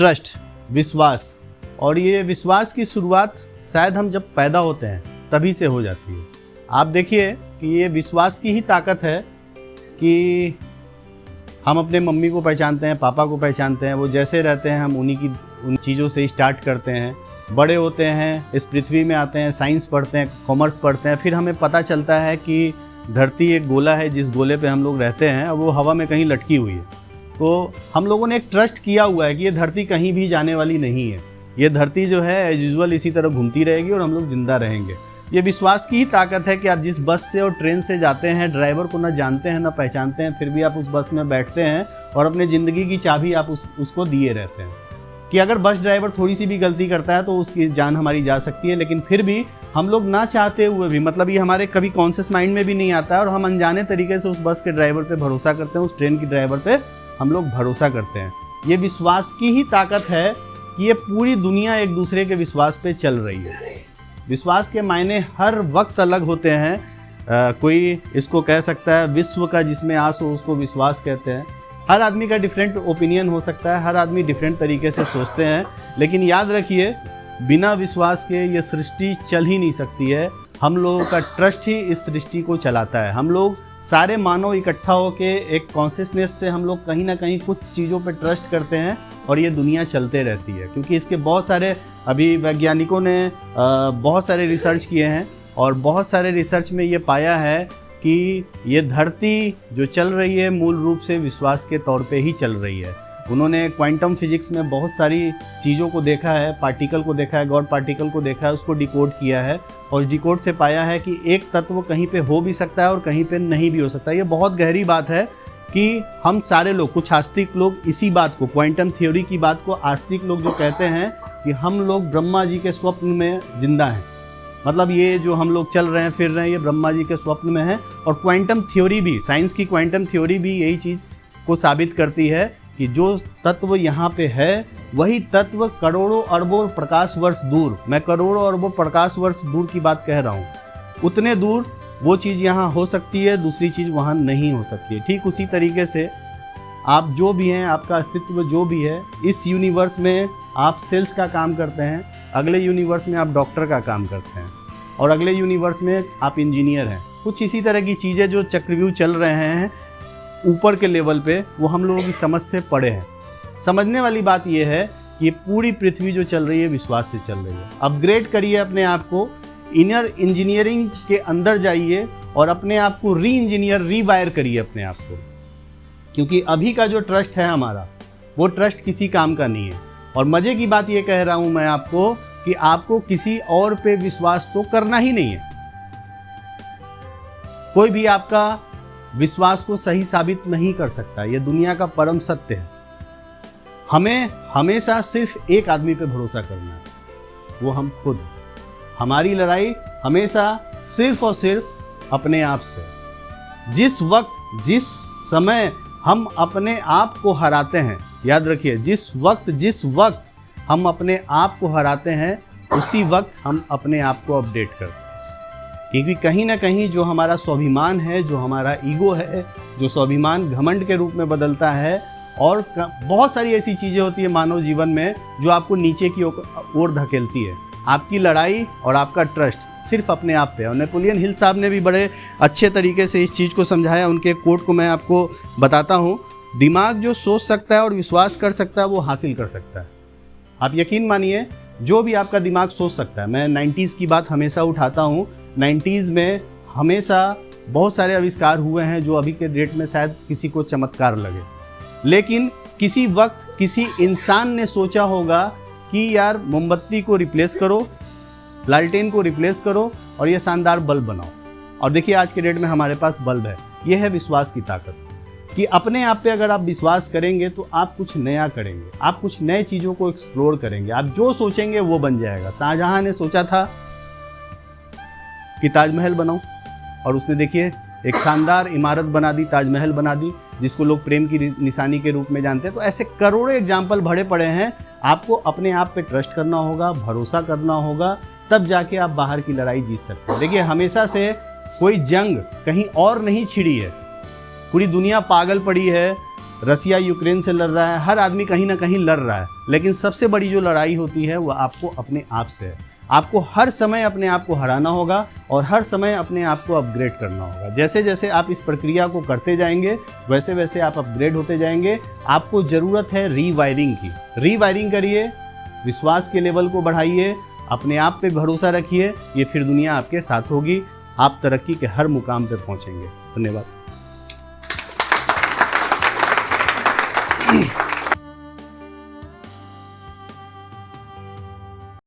Trust, विश्वास। और ये विश्वास की शुरुआत शायद हम जब पैदा होते हैं तभी से हो जाती है। आप देखिए कि ये विश्वास की ही ताकत है कि हम अपने मम्मी को पहचानते हैं, पापा को पहचानते हैं, वो जैसे रहते हैं हम उन चीज़ों से स्टार्ट करते हैं, बड़े होते हैं, इस पृथ्वी में आते हैं, साइंस पढ़ते हैं, कॉमर्स पढ़ते हैं, फिर हमें पता चलता है कि धरती एक गोला है, जिस गोले पे हम लोग रहते हैं वो हवा में कहीं लटकी हुई है। तो हम लोगों ने एक ट्रस्ट किया हुआ है कि ये धरती कहीं भी जाने वाली नहीं है, ये धरती जो है एज यूजुअल इसी तरह घूमती रहेगी और हम लोग जिंदा रहेंगे। ये विश्वास की ही ताकत है कि आप जिस बस से और ट्रेन से जाते हैं, ड्राइवर को ना जानते हैं ना पहचानते हैं, फिर भी आप उस बस में बैठते हैं और अपने ज़िंदगी की चाबी आप उसको दिए रहते हैं कि अगर बस ड्राइवर थोड़ी सी भी गलती करता है तो उसकी जान हमारी जा सकती है। लेकिन फिर भी हम लोग ना चाहते हुए भी, मतलब ये हमारे कभी कॉन्शियस माइंड में भी नहीं आता है और हम अनजाने तरीके से उस बस के ड्राइवर पे भरोसा करते हैं, उस ट्रेन की ड्राइवर पे हम लोग भरोसा करते हैं। ये विश्वास की ही ताकत है कि ये पूरी दुनिया एक दूसरे के विश्वास पे चल रही है। विश्वास के मायने हर वक्त अलग होते हैं। कोई इसको कह सकता है विश्व का जिसमें आस हो उसको विश्वास कहते हैं। हर आदमी का डिफरेंट ओपिनियन हो सकता है, हर आदमी डिफरेंट तरीके से सोचते हैं, लेकिन याद रखिए बिना विश्वास के ये सृष्टि चल ही नहीं सकती है। हम लोगों का ट्रस्ट ही इस सृष्टि को चलाता है। हम लोग सारे मानव इकट्ठा होके एक कॉन्शियसनेस से हम लोग कहीं ना कहीं कुछ चीज़ों पे ट्रस्ट करते हैं और ये दुनिया चलते रहती है, क्योंकि इसके बहुत सारे अभी वैज्ञानिकों ने बहुत सारे रिसर्च किए हैं और बहुत सारे रिसर्च में ये पाया है कि ये धरती जो चल रही है मूल रूप से विश्वास के तौर पे ही चल रही है। उन्होंने क्वांटम फिजिक्स में बहुत सारी चीज़ों को देखा है, पार्टिकल को देखा है, गॉड पार्टिकल को देखा है, उसको डिकोड किया है और डिकोड से पाया है कि एक तत्व कहीं पे हो भी सकता है और कहीं पे नहीं भी हो सकता है। ये बहुत गहरी बात है कि हम सारे लोग, कुछ आस्तिक लोग इसी बात को, क्वांटम थ्योरी की बात को आस्तिक लोग जो कहते हैं कि हम लोग ब्रह्मा जी के स्वप्न में जिंदा हैं। मतलब ये जो हम लोग चल रहे हैं फिर रहे हैं ये ब्रह्मा जी के स्वप्न में है। और क्वांटम थ्योरी भी, साइंस की क्वांटम थ्योरी भी यही चीज़ को साबित करती है कि जो तत्व यहाँ पे है वही तत्व करोड़ों अरबों प्रकाश वर्ष दूर, मैं करोड़ों अरबों प्रकाश वर्ष दूर की बात कह रहा हूँ, उतने दूर वो चीज़ यहाँ हो सकती है, दूसरी चीज़ वहाँ नहीं हो सकती है। ठीक उसी तरीके से आप जो भी हैं, आपका अस्तित्व जो भी है, इस यूनिवर्स में आप सेल्स का काम करते हैं, अगले यूनिवर्स में आप डॉक्टर का काम करते हैं और अगले यूनिवर्स में आप इंजीनियर हैं। कुछ इसी तरह की चीज़ें जो चक्रव्यूह चल रहे हैं ऊपर के लेवल पे, वो हम लोगों की समझ से परे हैं। समझने वाली बात यह है कि ये पूरी पृथ्वी जो चल रही है विश्वास से चल रही है। अपग्रेड करिए अपने आप को, इनर इंजीनियरिंग के अंदर जाइए और अपने आप को री इंजीनियर, रीवायर करिए अपने आप को, क्योंकि अभी का जो ट्रस्ट है हमारा वो ट्रस्ट किसी काम का नहीं है। और मज़े की बात ये कह रहा हूँ मैं आपको कि आपको किसी और पे विश्वास तो करना ही नहीं है। कोई भी आपका विश्वास को सही साबित नहीं कर सकता, ये दुनिया का परम सत्य है। हमें हमेशा सिर्फ एक आदमी पे भरोसा करना है, वो हम खुद। हमारी लड़ाई हमेशा सिर्फ और सिर्फ अपने आप से। जिस वक्त जिस समय हम अपने आप को हराते हैं, याद रखिए जिस वक्त हम अपने आप को हराते हैं उसी वक्त हम अपने आप को अपडेट करते हैं। क्योंकि कहीं ना कहीं जो हमारा स्वाभिमान है, जो हमारा ईगो है, जो स्वाभिमान घमंड के रूप में बदलता है और बहुत सारी ऐसी चीज़ें होती है मानव जीवन में जो आपको नीचे की ओर धकेलती है। आपकी लड़ाई और आपका ट्रस्ट सिर्फ अपने आप पे है। और नेपोलियन हिल साहब ने भी बड़े अच्छे तरीके से इस चीज़ को समझाया। उनके कोट को मैं आपको बताता हूँ, दिमाग जो सोच सकता है और विश्वास कर सकता है वो हासिल कर सकता है। आप यकीन मानिए जो भी आपका दिमाग सोच सकता है। मैं 90s की बात हमेशा उठाता हूँ। 90s में हमेशा बहुत सारे आविष्कार हुए हैं जो अभी के डेट में शायद किसी को चमत्कार लगे, लेकिन किसी वक्त किसी इंसान ने सोचा होगा कि यार मोमबत्ती को रिप्लेस करो, लालटेन को रिप्लेस करो और ये शानदार बल्ब बनाओ। और देखिए आज के डेट में हमारे पास बल्ब है। ये है विश्वास की ताकत कि अपने आप पे अगर आप विश्वास करेंगे तो आप कुछ नया करेंगे, आप कुछ नए चीज़ों को एक्सप्लोर करेंगे, आप जो सोचेंगे वो बन जाएगा। शाहजहां ने सोचा था कि ताजमहल बनाऊं और उसने देखिए एक शानदार इमारत बना दी, ताजमहल बना दी, जिसको लोग प्रेम की निशानी के रूप में जानते हैं। तो ऐसे करोड़ों एग्जाम्पल भरे पड़े हैं। आपको अपने आप पे ट्रस्ट करना होगा, भरोसा करना होगा, तब जाके आप बाहर की लड़ाई जीत सकते हैं। देखिए हमेशा से कोई जंग कहीं और नहीं छिड़ी है, पूरी दुनिया पागल पड़ी है, रसिया यूक्रेन से लड़ रहा है, हर आदमी कहीं ना कहीं लड़ रहा है, लेकिन सबसे बड़ी जो लड़ाई होती है वो आपको अपने आप से है। आपको हर समय अपने आप को हराना होगा और हर समय अपने आप को अपग्रेड करना होगा। जैसे जैसे आप इस प्रक्रिया को करते जाएंगे वैसे वैसे आप अपग्रेड होते जाएंगे। आपको ज़रूरत है रीवायरिंग की। रीवायरिंग करिए, विश्वास के लेवल को बढ़ाइए, अपने आप पे भरोसा रखिए, ये फिर दुनिया आपके साथ होगी। आप तरक्की के हर मुकाम पे पहुंचेंगे। धन्यवाद।